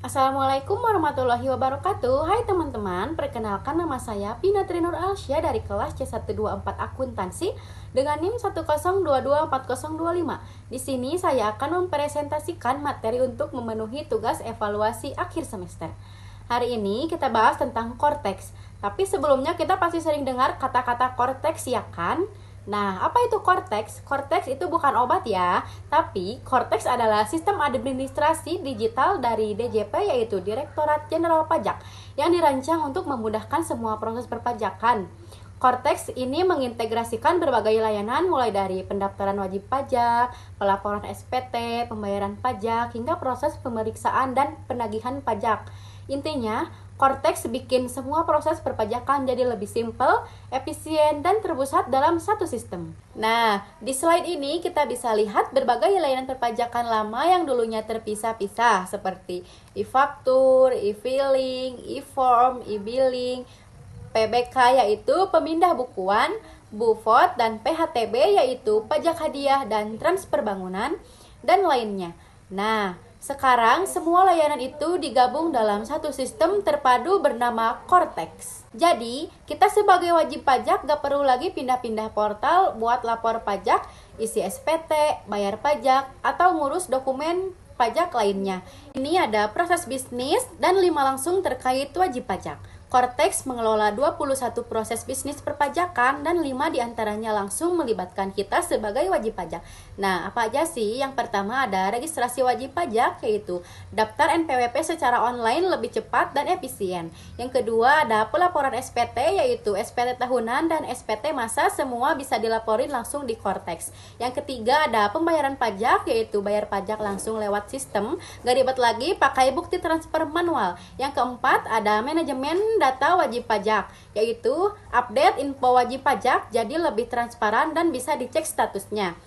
Assalamualaikum warahmatullahi wabarakatuh. Hai teman-teman, perkenalkan nama saya Pina Trinur Alsya dari kelas C124 Akuntansi dengan NIM 102240025. Di sini saya akan mempresentasikan materi untuk memenuhi tugas evaluasi akhir semester. Hari ini kita bahas tentang korteks. Tapi sebelumnya kita pasti sering dengar kata-kata korteks, ya kan? Nah, apa itu korteks? Korteks itu bukan obat ya, tapi korteks adalah sistem administrasi digital dari DJP, yaitu Direktorat Jenderal Pajak, yang dirancang untuk memudahkan semua proses perpajakan. Korteks ini mengintegrasikan berbagai layanan mulai dari pendaftaran wajib pajak, pelaporan SPT, pembayaran pajak, hingga proses pemeriksaan dan penagihan pajak. Intinya, korteks bikin semua proses perpajakan jadi lebih simpel, efisien, dan terpusat dalam satu sistem. Nah, di slide ini kita bisa lihat berbagai layanan perpajakan lama yang dulunya terpisah-pisah seperti e-faktur, e-filing, e-form, e-billing, PBK yaitu pemindah bukuan, BUFOT, dan PHTB yaitu pajak hadiah dan transfer bangunan, dan lainnya. Nah, sekarang semua layanan itu digabung dalam satu sistem terpadu bernama korteks. Jadi, kita sebagai wajib pajak gak perlu lagi pindah-pindah portal buat lapor pajak, isi SPT, bayar pajak, atau ngurus dokumen pajak lainnya. Ini ada proses bisnis dan 5 langsung terkait wajib pajak. Korteks mengelola 21 proses bisnis perpajakan dan 5 diantaranya langsung melibatkan kita sebagai wajib pajak. Nah, apa aja sih? Yang pertama ada registrasi wajib pajak, yaitu daftar NPWP secara online lebih cepat dan efisien. Yang kedua ada pelaporan SPT, yaitu SPT tahunan dan SPT masa, semua bisa dilaporin langsung di korteks. Yang ketiga ada pembayaran pajak, yaitu bayar pajak langsung lewat sistem, gak ribet lagi pakai bukti transfer manual. Yang keempat ada manajemen data wajib pajak, yaitu update info wajib pajak jadi lebih transparan dan bisa dicek statusnya.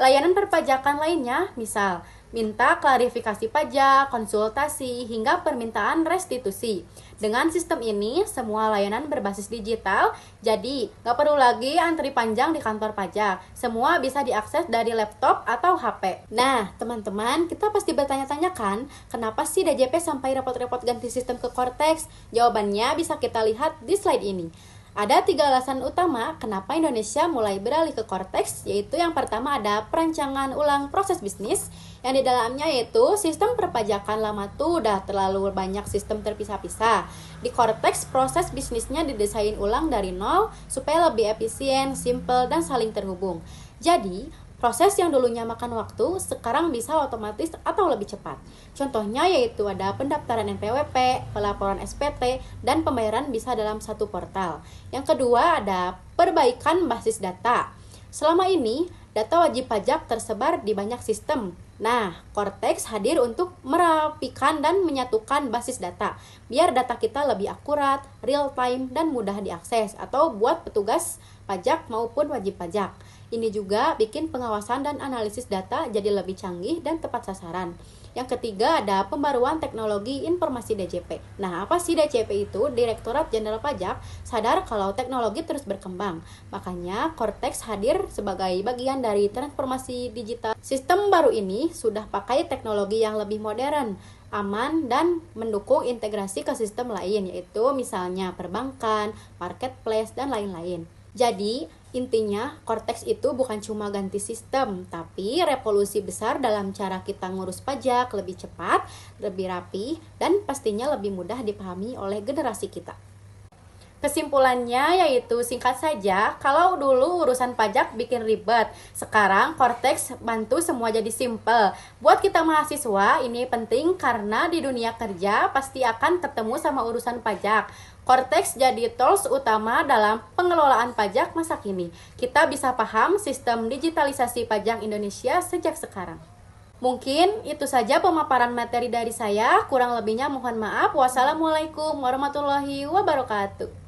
Layanan perpajakan lainnya misal minta klarifikasi pajak, konsultasi, hingga permintaan restitusi. Dengan sistem ini, semua layanan berbasis digital, jadi gak perlu lagi antri panjang di kantor pajak. Semua bisa diakses dari laptop atau HP. Nah, teman-teman, kita pasti bertanya-tanya kan, kenapa sih DJP sampai repot-repot ganti sistem ke korteks? Jawabannya bisa kita lihat di slide ini. Ada 3 alasan utama kenapa Indonesia mulai beralih ke korteks, yaitu yang pertama ada perancangan ulang proses bisnis, yang di dalamnya yaitu sistem perpajakan lama tuh udah terlalu banyak sistem terpisah-pisah. Di korteks, proses bisnisnya didesain ulang dari nol supaya lebih efisien, simple, dan saling terhubung. Jadi, proses yang dulunya makan waktu, sekarang bisa otomatis atau lebih cepat. Contohnya yaitu ada pendaftaran NPWP, pelaporan SPT, dan pembayaran bisa dalam satu portal. Yang kedua ada perbaikan basis data. Selama ini, data wajib pajak tersebar di banyak sistem. Nah, korteks hadir untuk merapikan dan menyatukan basis data, biar data kita lebih akurat, real time, dan mudah diakses, atau buat petugas pajak maupun wajib pajak. Ini juga bikin pengawasan dan analisis data jadi lebih canggih dan tepat sasaran. Yang ketiga ada pembaruan teknologi informasi DJP. Nah, apa sih DJP itu? Direktorat Jenderal Pajak sadar kalau teknologi terus berkembang. Makanya korteks hadir sebagai bagian dari transformasi digital. Sistem baru ini sudah pakai teknologi yang lebih modern, aman, dan mendukung integrasi ke sistem lain, yaitu misalnya perbankan, marketplace, dan lain-lain. Jadi, intinya korteks itu bukan cuma ganti sistem, tapi revolusi besar dalam cara kita ngurus pajak lebih cepat, lebih rapi, dan pastinya lebih mudah dipahami oleh generasi kita. Kesimpulannya yaitu singkat saja, kalau dulu urusan pajak bikin ribet, sekarang korteks bantu semua jadi simple. Buat kita mahasiswa ini penting karena di dunia kerja pasti akan ketemu sama urusan pajak. Korteks jadi tools utama dalam pengelolaan pajak masa kini. Kita bisa paham sistem digitalisasi pajak Indonesia sejak sekarang. Mungkin itu saja pemaparan materi dari saya, kurang lebihnya mohon maaf. Wassalamualaikum warahmatullahi wabarakatuh.